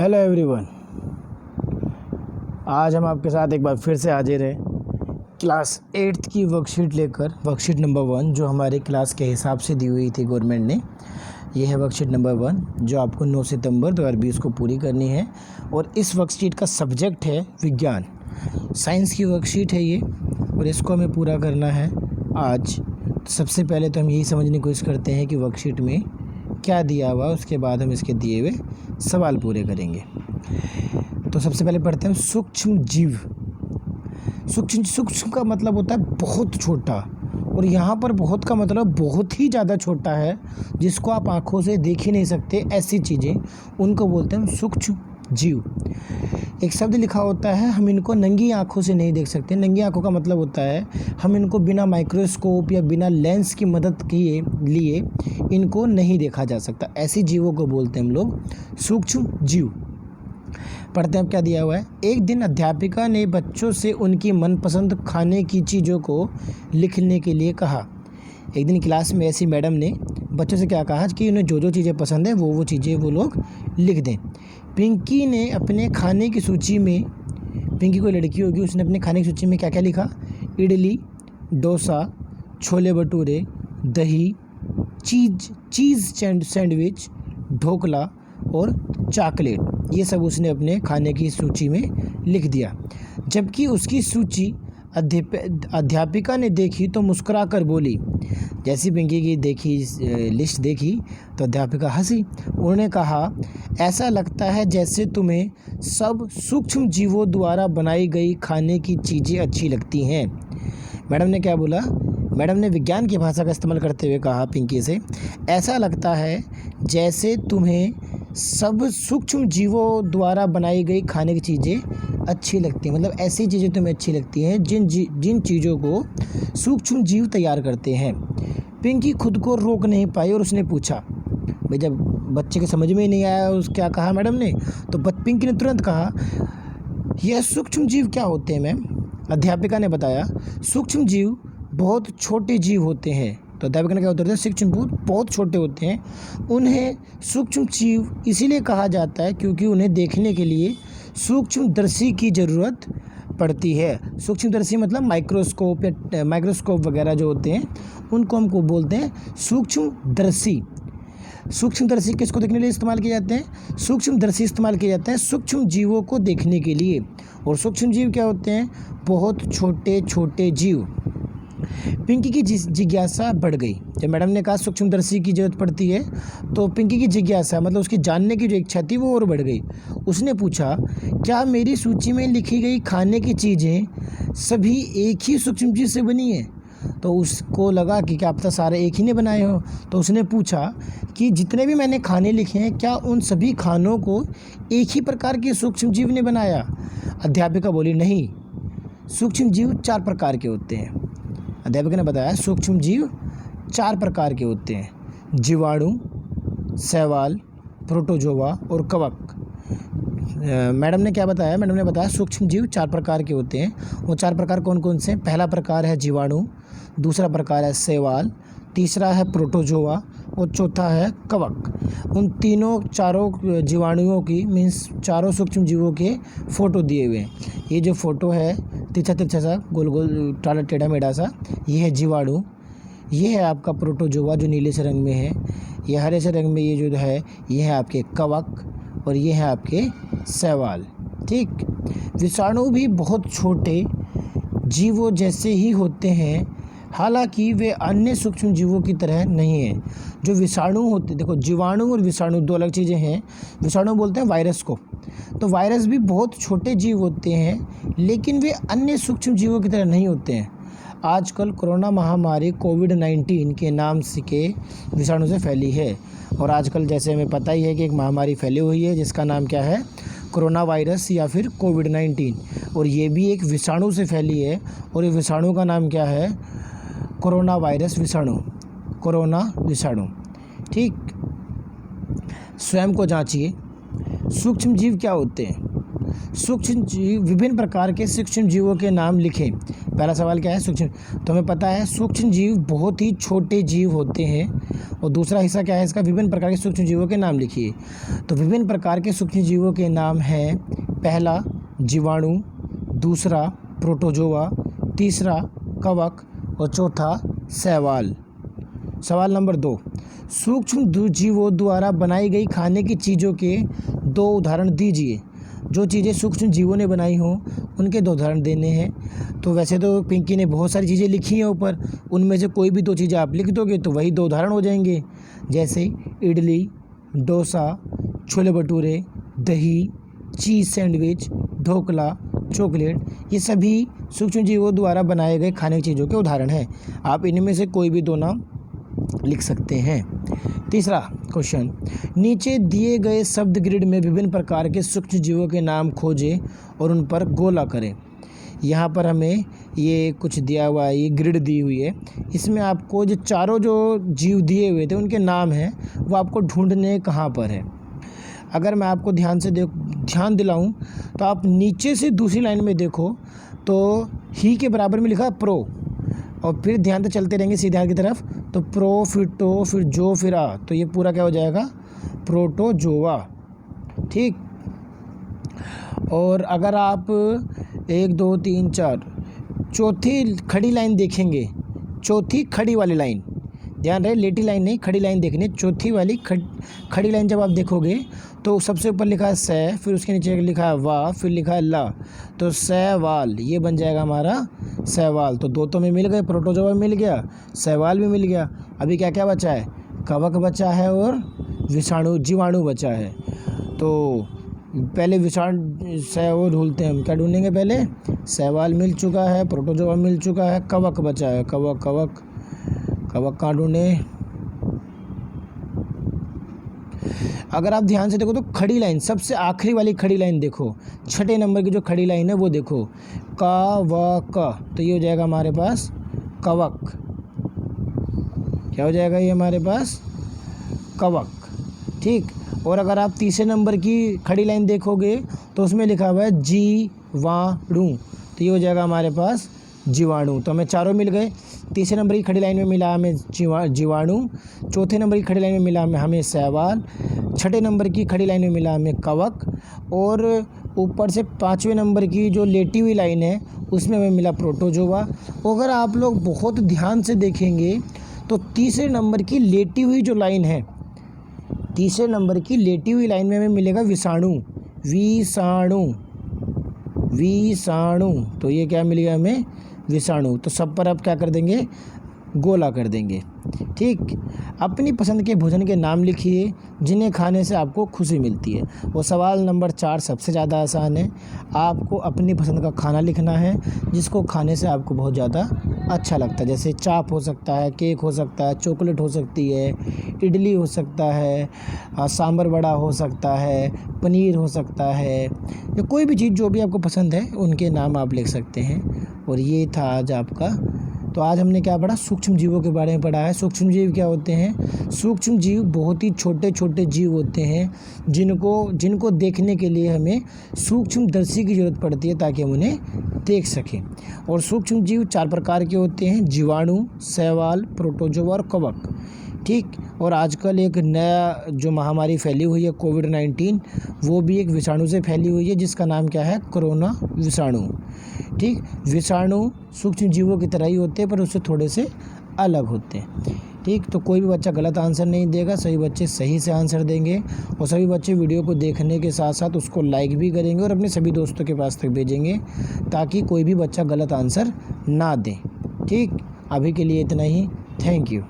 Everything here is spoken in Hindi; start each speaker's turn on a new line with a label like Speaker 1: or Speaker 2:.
Speaker 1: Hello everyone. आज हम आपके साथ एक बार फिर से हाजिर हैं क्लास 8th की वर्कशीट लेकर। वर्कशीट नंबर 1 जो हमारे क्लास के हिसाब से दी हुई थी गवर्नमेंट ने। ये है वर्कशीट नंबर 1 जो आपको 9 सितंबर 2020 को पूरी करनी है और इस वर्कशीट का सब्जेक्ट है विज्ञान। साइंस की वर्कशीट है ये और इसको हमें पूरा करना है आज। सबसे पहले तो हम यही समझने की कोशिश करते हैं कि वर्कशीट में क्या दिया हुआ, उसके बाद हम इसके दिए हुए सवाल पूरे करेंगे। तो सबसे पहले पढ़ते हैं सूक्ष्म जीव। सूक्ष्म का मतलब होता है बहुत छोटा, और यहाँ पर बहुत का मतलब बहुत ही ज़्यादा छोटा है, जिसको आप आँखों से देख ही नहीं सकते। ऐसी चीज़ें उनको बोलते हैं सूक्ष्म जीव। एक शब्द लिखा होता है, हम इनको नंगी आँखों से नहीं देख सकते। नंगी आँखों का मतलब होता है हम इनको बिना माइक्रोस्कोप या बिना लेंस की मदद किए लिए इनको नहीं देखा जा सकता। ऐसी जीवों को बोलते हैं हम लोग सूक्ष्म जीव। पढ़ते हैं अब क्या दिया हुआ है। एक दिन अध्यापिका ने बच्चों से उनकी मनपसंद खाने की चीज़ों को लिखने के लिए कहा। एक दिन क्लास में ऐसी मैडम ने बच्चों से क्या कहा कि उन्हें जो जो चीज़ें पसंद है वो चीज़ें वो लोग लिख दें। पिंकी ने अपने खाने की सूची में, पिंकी कोई लड़की होगी, उसने अपने खाने की सूची में क्या क्या लिखा? इडली, डोसा, छोले भटूरे, दही, चीज़ सैंडविच, ढोकला और चॉकलेट। ये सब उसने अपने खाने की सूची में लिख दिया। जबकि उसकी सूची अध्यापिका ने देखी तो मुस्कुराकर बोली। जैसी पिंकी की लिस्ट देखी तो अध्यापिका हंसी। उन्होंने कहा, ऐसा लगता है जैसे तुम्हें सब सूक्ष्म जीवों द्वारा बनाई गई खाने की चीज़ें अच्छी लगती हैं। मैडम ने क्या बोला? मैडम ने विज्ञान की भाषा का इस्तेमाल करते हुए कहा पिंकी से, ऐसा लगता है जैसे तुम्हें सब सूक्ष्म जीवों द्वारा बनाई गई खाने की चीज़ें अच्छी लगती हैं। मतलब ऐसी चीज़ें तुम्हें अच्छी लगती हैं जिन चीज़ों को सूक्ष्म जीव तैयार करते हैं। पिंकी खुद को रोक नहीं पाई और उसने पूछा। भाई जब बच्चे के समझ में ही नहीं आया क्या कहा मैडम ने, तो पिंकी ने तुरंत कहा, यह सूक्ष्म जीव क्या होते हैं मैम? अध्यापिका ने बताया, सूक्ष्म जीव बहुत छोटे जीव होते हैं। तो अध्यापिका ने क्या उत्तर दिया? सूक्ष्म जीव बहुत छोटे होते हैं। उन्हें सूक्ष्म जीव इसीलिए कहा जाता है क्योंकि उन्हें देखने के लिए सूक्ष्मदर्शी की ज़रूरत पड़ती है। सूक्ष्मदर्शी मतलब माइक्रोस्कोप वगैरह जो होते हैं उनको हमको बोलते हैं सूक्ष्मदर्शी। सूक्ष्मदर्शी किसको देखने के लिए इस्तेमाल किए जाते हैं? सूक्ष्मदर्शी इस्तेमाल किए जाते हैं सूक्ष्म जीवों को देखने के लिए। और सूक्ष्म जीव क्या होते हैं? बहुत छोटे छोटे जीव। पिंकी की जिज्ञासा बढ़ गई। जब मैडम ने कहा सूक्ष्मदर्शी की जरूरत पड़ती है तो पिंकी की जिज्ञासा मतलब उसकी जानने की जो इच्छा थी वो और बढ़ गई। उसने पूछा, क्या मेरी सूची में लिखी गई खाने की चीज़ें सभी एक ही सूक्ष्म जीव से बनी है? तो उसको लगा कि क्या पता सारे एक ही ने बनाए हो। तो उसने पूछा कि जितने भी मैंने खाने लिखे हैं क्या उन सभी खानों को एक ही प्रकार के सूक्ष्म जीव ने बनाया? अध्यापिका बोली, नहीं, सूक्ष्म जीव 4 प्रकार के होते हैं। अध्यापिका ने बताया, सूक्ष्म जीव 4 प्रकार के होते हैं, जीवाणु, शैवाल, प्रोटोजोआ और कवक। मैडम ने क्या बताया? मैडम ने बताया सूक्ष्म जीव 4 प्रकार के होते हैं। वो 4 प्रकार कौन कौन से? पहला प्रकार है जीवाणु, दूसरा प्रकार है शैवाल, तीसरा है प्रोटोजोआ और चौथा है कवक। उन चारों जीवाणुओं की मीन्स चारों सूक्ष्म जीवों के फ़ोटो दिए हुए हैं। ये जो फ़ोटो है तिरछा सा गोल गोल टाला टेढ़ा मेढ़ा सा, ये है जीवाणु। ये है आपका प्रोटोजोआ जो नीले से रंग में है। ये हरे से रंग में ये जो है ये है आपके कवक और ये है आपके शैवाल। ठीक, विषाणु भी बहुत छोटे जीवों जैसे ही होते हैं, हालांकि वे अन्य सूक्ष्म जीवों की तरह नहीं हैं। जो विषाणु होते, देखो जीवाणु और विषाणु 2 अलग चीज़ें हैं। विषाणु बोलते हैं वायरस को, तो वायरस भी बहुत छोटे जीव होते हैं लेकिन वे अन्य सूक्ष्म जीवों की तरह नहीं होते हैं। आजकल कोरोना महामारी कोविड-19 के नाम से के विषाणु से फैली है। और आजकल जैसे हमें पता ही है कि एक महामारी फैली हुई है जिसका नाम क्या है? कोरोना वायरस या फिर कोविड-19। और ये भी एक विषाणु से फैली है और ये विषाणु का नाम क्या है? कोरोना वायरस विषाणु, कोरोना विषाणु। ठीक, स्वयं को जांचिए। सूक्ष्म जीव क्या होते हैं? सूक्ष्म जीव, विभिन्न प्रकार के सूक्ष्म जीवों के नाम लिखें। पहला सवाल क्या है? सूक्ष्म। तो हमें पता है सूक्ष्म जीव बहुत ही छोटे जीव होते हैं और दूसरा हिस्सा क्या है इसका, विभिन्न प्रकार के सूक्ष्म जीवों के नाम लिखिए। तो विभिन्न प्रकार के सूक्ष्म जीवों के नाम हैं, पहला जीवाणु, दूसरा प्रोटोजोआ, तीसरा कवक और चौथा शैवाल। सवाल नंबर 2, सूक्ष्म जीवों द्वारा बनाई गई खाने की चीज़ों के 2 उदाहरण दीजिए। जो चीज़ें सूक्ष्म जीवों ने बनाई हों उनके 2 उदाहरण देने हैं। तो वैसे तो पिंकी ने बहुत सारी चीज़ें लिखी हैं ऊपर, उनमें से कोई भी 2 चीज़ें आप लिख दोगे तो वही 2 उदाहरण हो जाएंगे, जैसे इडली, डोसा, छोले भटूरे, दही, चीज़ सैंडविच, ढोकला, चॉकलेट, ये सभी सूक्ष्म जीवों द्वारा बनाए गए खाने की चीज़ों के उदाहरण हैं। आप इनमें से कोई भी 2 नाम लिख सकते हैं। तीसरा क्वेश्चन, नीचे दिए गए शब्द ग्रिड में विभिन्न प्रकार के सूक्ष्म जीवों के नाम खोजें और उन पर गोला करें। यहाँ पर हमें ये कुछ दिया हुआ है, ये ग्रिड दी हुई है, इसमें आपको जो चारों जो जीव दिए हुए थे उनके नाम हैं वो आपको ढूंढने कहाँ पर है। अगर मैं आपको ध्यान दिलाऊं तो आप नीचे से दूसरी लाइन में देखो तो ही के बराबर में लिखा है प्रो, और फिर ध्यान से चलते रहेंगे सीधे आगे की तरफ, तो प्रो फिर टो फिर जो फिर आ, तो ये पूरा क्या हो जाएगा, प्रोटोजोआ। ठीक, और अगर आप 1 2 3 4 चौथी खड़ी लाइन देखेंगे, चौथी खड़ी वाली लाइन, ध्यान रहे लेटी लाइन नहीं, खड़ी लाइन देखनी है। चौथी वाली खड़ी लाइन जब आप देखोगे तो सबसे ऊपर लिखा है सै, फिर उसके नीचे लिखा है वाह, फिर लिखा है ला, तो सैवाल, ये बन जाएगा हमारा सैवाल। तो 2 तो में मिल गए, प्रोटोजोआ मिल गया, सैवाल भी मिल गया। अभी क्या क्या बचा है, कवक बचा है और जीवाणु बचा है। तो पहले वो ढूंढते हैं हम, क्या ढूंढेंगे पहले, सैवाल मिल चुका है, प्रोटोजोआ मिल चुका है, कवक बचा है, कवक कहाँ ढूंढे। अगर आप ध्यान से देखो तो खड़ी लाइन, सबसे आखिरी वाली खड़ी लाइन देखो, 6 नंबर की जो खड़ी लाइन है वो देखो, कवक, तो ये हो जाएगा हमारे पास कवक। क्या हो जाएगा ये हमारे पास, कवक। ठीक, और अगर आप तीसरे नंबर की खड़ी लाइन देखोगे तो उसमें लिखा हुआ है जीवाणु, तो ये हो जाएगा हमारे पास जीवाणु। तो हमें चारों मिल गए। तीसरे नंबर की खड़ी लाइन में मिला हमें जीवाणु, चौथे नंबर की खड़ी लाइन में मिला हमें शैवाल, 6 नंबर की खड़ी लाइन में मिला हमें कवक, और ऊपर से 5वें नंबर की जो लेटी हुई लाइन है उसमें हमें मिला प्रोटोजोआ। अगर आप लोग बहुत ध्यान से देखेंगे तो तीसरे नंबर की लेटी हुई जो लाइन है, तीसरे नंबर की लेटी हुई लाइन में हमें मिलेगा विषाणु, तो ये क्या मिल गया हमें, विषाणु। तो सब पर आप क्या कर देंगे, गोला कर देंगे। ठीक, अपनी पसंद के भोजन के नाम लिखिए जिन्हें खाने से आपको खुशी मिलती है। वो सवाल नंबर 4 सबसे ज़्यादा आसान है। आपको अपनी पसंद का खाना लिखना है जिसको खाने से आपको बहुत ज़्यादा अच्छा लगता है, जैसे चाप हो सकता है, केक हो सकता है, चॉकलेट हो सकती है, इडली हो सकता है, सांभर वड़ा हो सकता है, पनीर हो सकता है, या कोई भी चीज़ जो भी आपको पसंद है उनके नाम आप लिख सकते हैं। और ये था आज आपका। तो आज हमने क्या पढ़ा, सूक्ष्म जीवों के बारे में पढ़ा है। सूक्ष्म जीव क्या होते हैं, सूक्ष्म जीव बहुत ही छोटे छोटे जीव होते हैं जिनको देखने के लिए हमें सूक्ष्मदर्शी की ज़रूरत पड़ती है ताकि हम उन्हें देख सकें। और सूक्ष्म जीव 4 प्रकार के होते हैं, जीवाणु, शैवाल, प्रोटोजोआ और कवक। ठीक, और आजकल एक नया जो महामारी फैली हुई है कोविड-19, वो भी एक विषाणु से फैली हुई है जिसका नाम क्या है, कोरोना विषाणु। ठीक, विषाणु सूक्ष्म जीवों की तरह ही होते हैं पर उससे थोड़े से अलग होते हैं। ठीक, तो कोई भी बच्चा गलत आंसर नहीं देगा, सभी बच्चे सही से आंसर देंगे, और सभी बच्चे वीडियो को देखने के साथ साथ उसको लाइक भी करेंगे और अपने सभी दोस्तों के पास तक भेजेंगे ताकि कोई भी बच्चा गलत आंसर ना दे। ठीक, अभी के लिए इतना ही। Thank you.